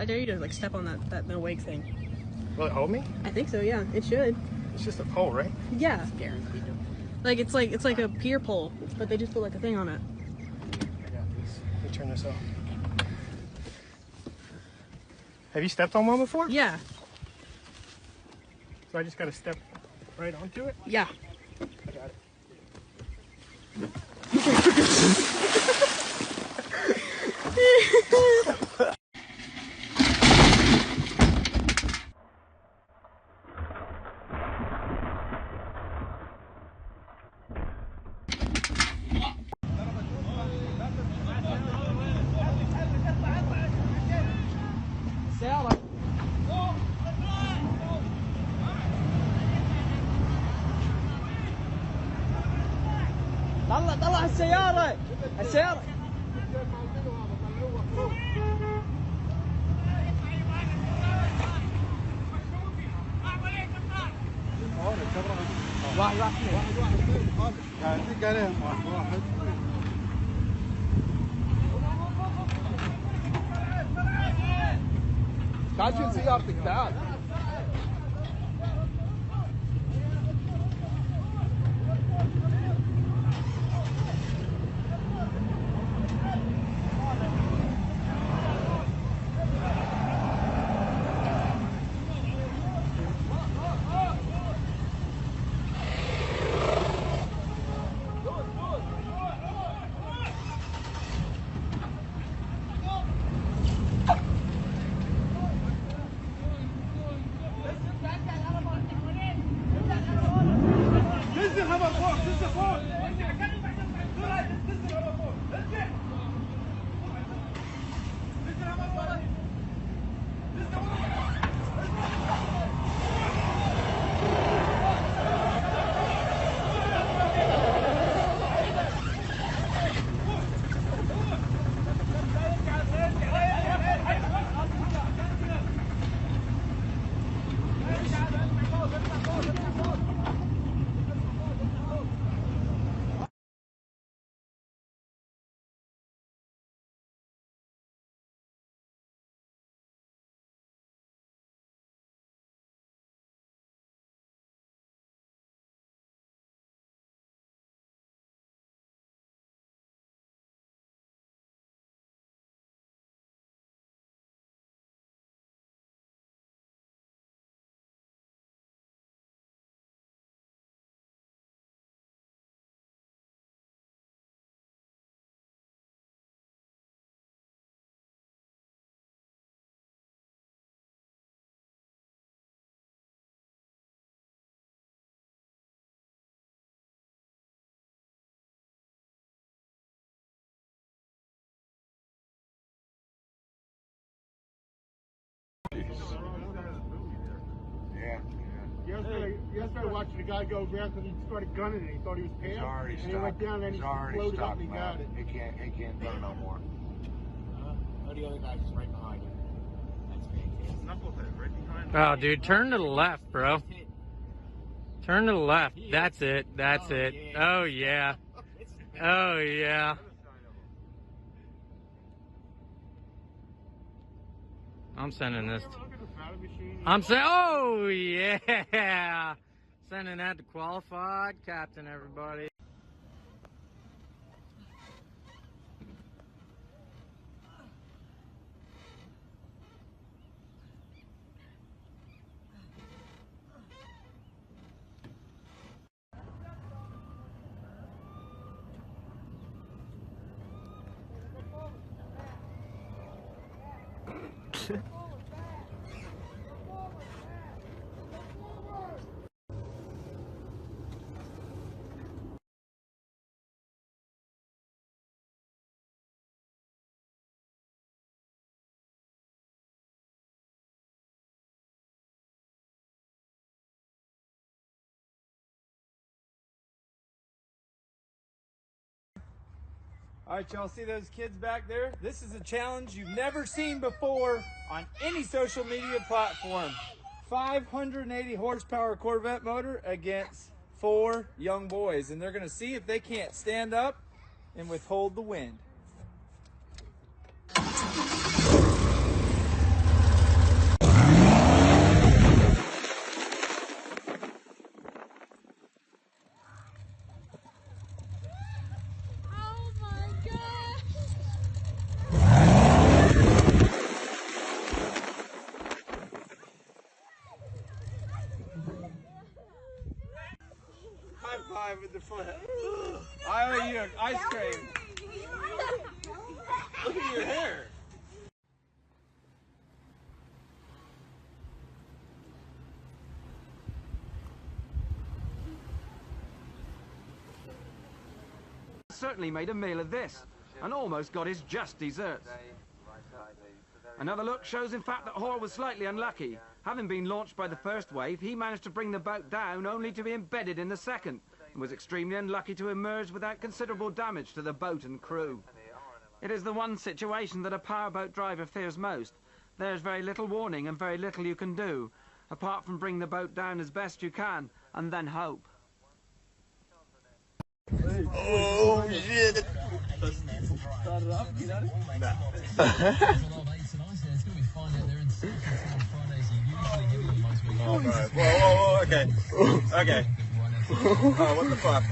I dare you to like step on that no wake thing. Will it hold me? I think so. Yeah, it should. It's just a pole, right? Yeah, guaranteed. Like it's like a pier pole, but they just put like a thing on it. I got this. Let me turn this off. Have you stepped on one before? Yeah. So I just got to step right onto it? Yeah. I got it. طلع السيارة تعال شيل سيارتك تعال Yesterday watching the guy go around and he started gunning and he thought he was paying. He's already and stuck. he went down and he floated up and he got it. He can't go no more. Oh, the other guy's just right behind him. That's fantastic. Knucklehead right behind him. Oh, dude, turn to the left, bro. Turn to the left. That's it. That's it. Oh, yeah. Oh, yeah. I'm sending this. I'm saying, oh, yeah. Sending that to qualified captain, everybody. All right, y'all see those kids back there? This is a challenge you've never seen before on any social media platform. 580 horsepower Corvette motor against 4 young boys. And they're going to see if they can't stand up and withhold the wind. ice cream. Look at your hair. Certainly made a meal of this and almost got his just desserts. Another look shows in fact that Hoare was slightly unlucky. Having been launched by the first wave, he managed to bring the boat down only to be embedded in the second, and was extremely unlucky to emerge without considerable damage to the boat and crew. It is the one situation that a powerboat driver fears most. There's very little warning and very little you can do, apart from bring the boat down as best you can and then hope. Oh shit! Start it up, you know? Oh no. Whoa, okay. Okay. Oh, what the fuck?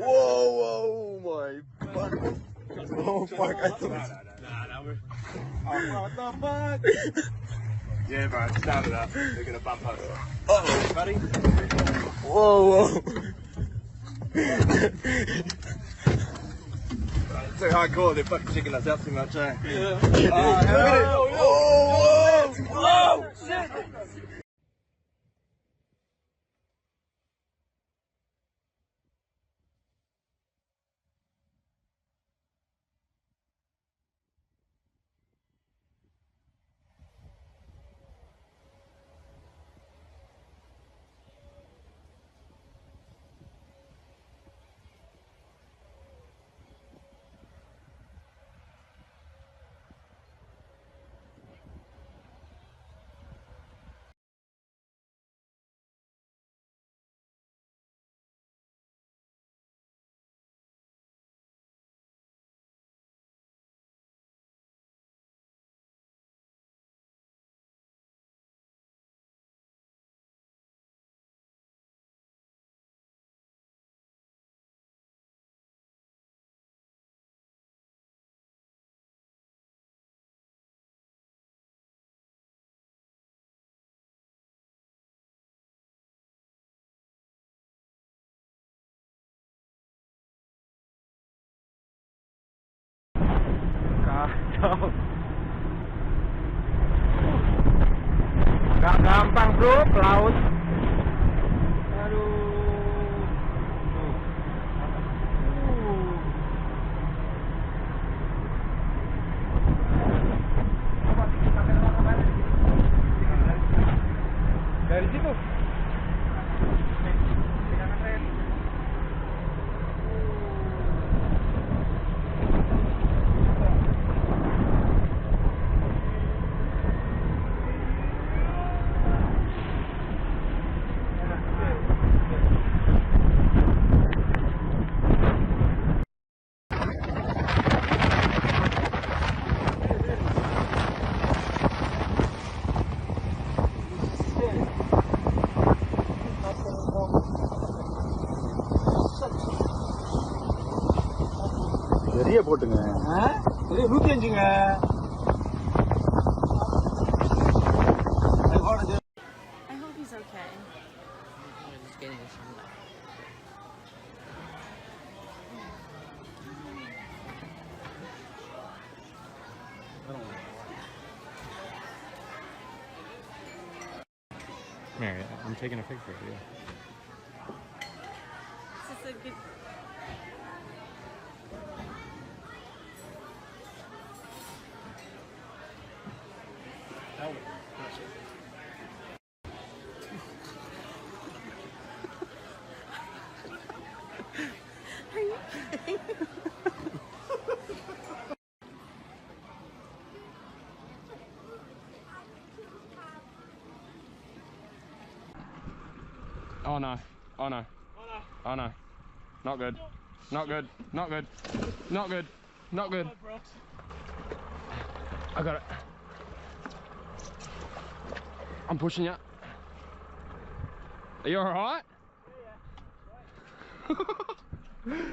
Whoa, my fuck. Oh fuck, I thought... What the fuck? Yeah, bro, start it up. They're gonna bump us. Oh, buddy. Whoa. Too hardcore, they're fucking checking us out too much, eh? Yeah. Whoa, shit! Gak gampang bro, pelaut. Dari situ. பெரிய போட்டுங்க. பெரிய 105ங்க. I hope he's okay. Just getting this from that. Mary, I'm taking a picture of you. This is a good. Are you kidding? Oh no. Oh no. Oh no. Not good. Not good. Not good. Not good. Not good. I got it. I'm pushing you. Are you alright? Yeah.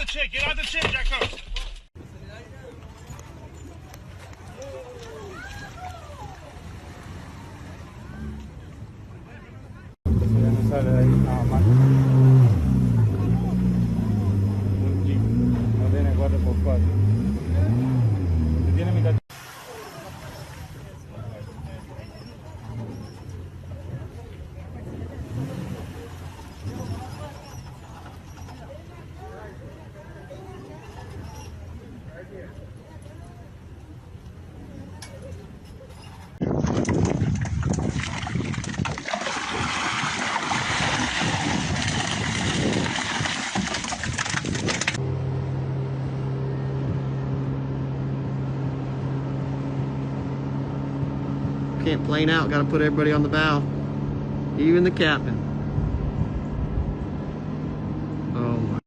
the chin. Get out the chin, Jacko. Sale de ahí nada más. Un Jeep, no tiene 4x4. Tiene mitad. Can't plane out, gotta put everybody on the bow. Even the captain. Oh my.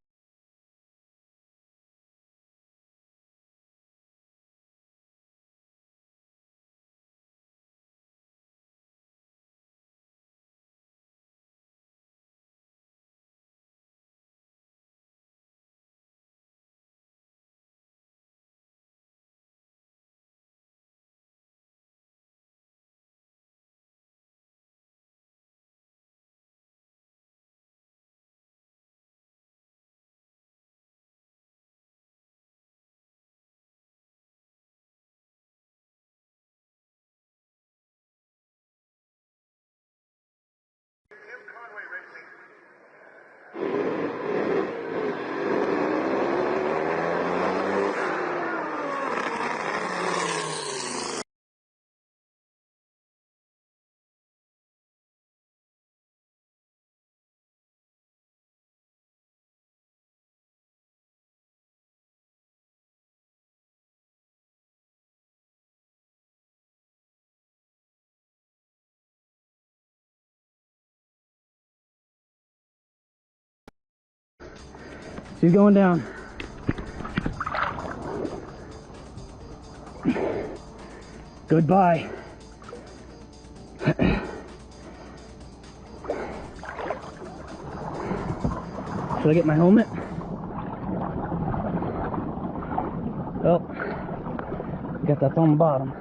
She's going down. Goodbye. Should I get my helmet? Oh, got that on the bottom.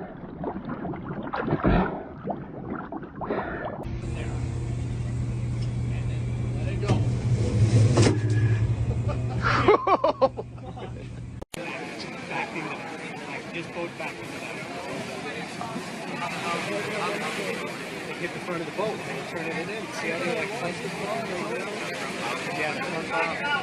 Just boat back into that. They hit the front of the boat and they turn it in. See how they like close the front? Yeah, the front bow.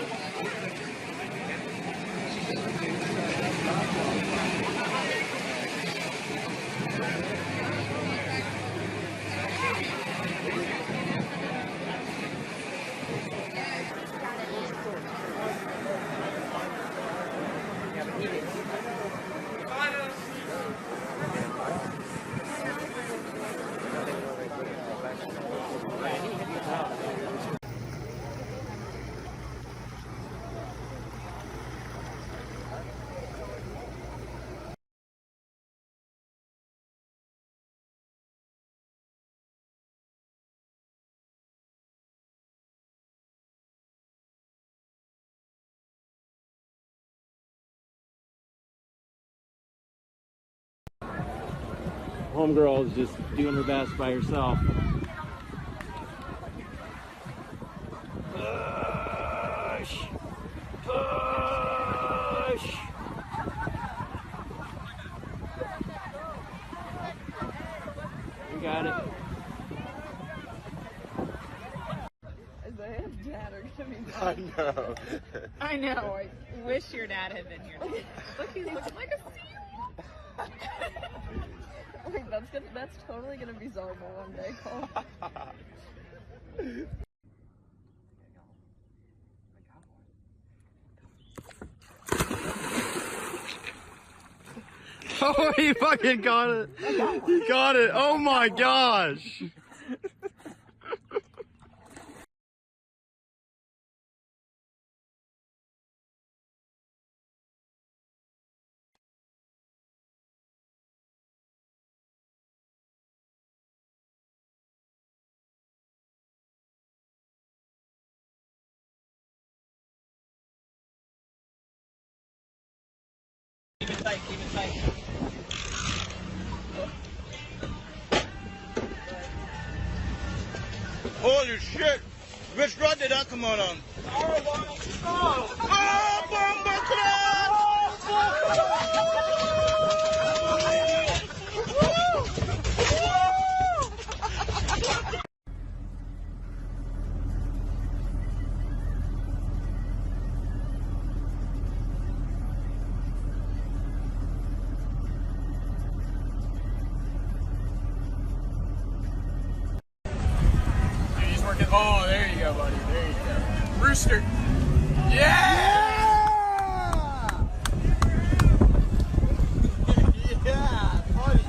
Homegirl is just doing her best by herself. Push! Push! You got it. Isaiah and Dad are gonna be I know. I know. I wish your dad had been here. Look, he's looking like a seal. Wait, that's totally gonna be Zarble one day, Cole. Oh, he fucking got it. He got it. Oh my gosh. Keep it tight, keep it tight. Holy shit! Which rod did that come on? He's working. Oh, there you go, buddy. There you go. Rooster. Yeah! Yeah, buddy.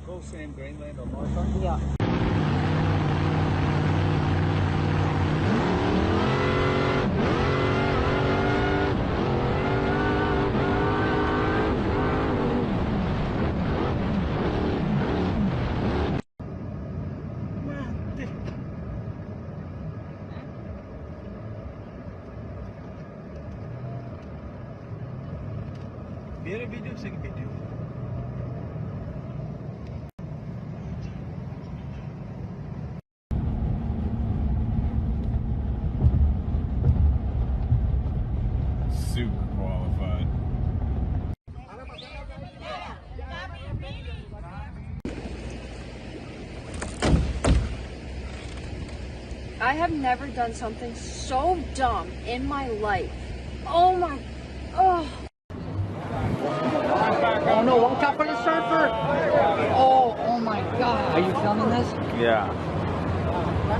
Go Sam Greenland or Martha? Yeah. Biar video sige video. Super qualified. I have never done something so dumb in my life. Oh my, oh. Oh no, watch out for the surfer! Oh my god. Are you filming this? Yeah.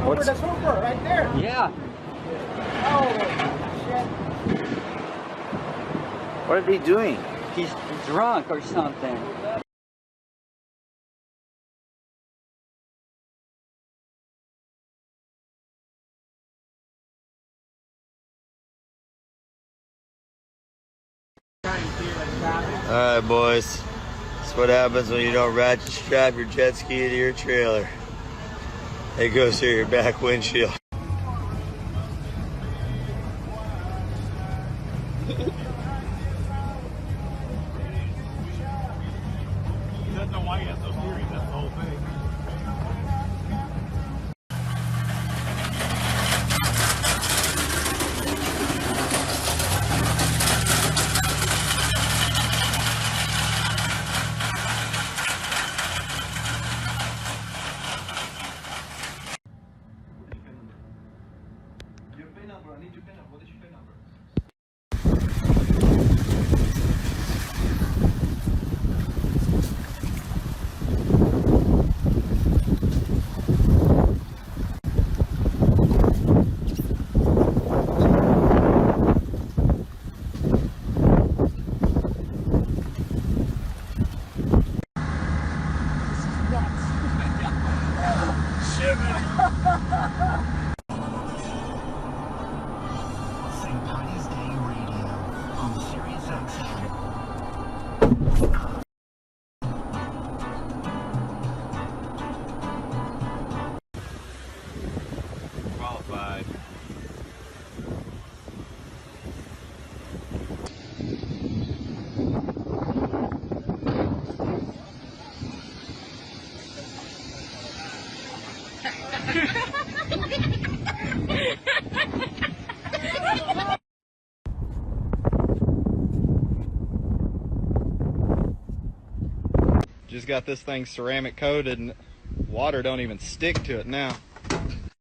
What's the surfer right there? Yeah. Oh shit. What is he doing? He's drunk or something. Alright, boys. That's what happens when you don't ratchet strap your jet ski to your trailer. It goes through your back windshield. He doesn't know why he has those theories, that's the whole thing. Your pin number, I need your pin number. What is your pin number? Qualified. Just got this thing ceramic coated and water don't even stick to it now.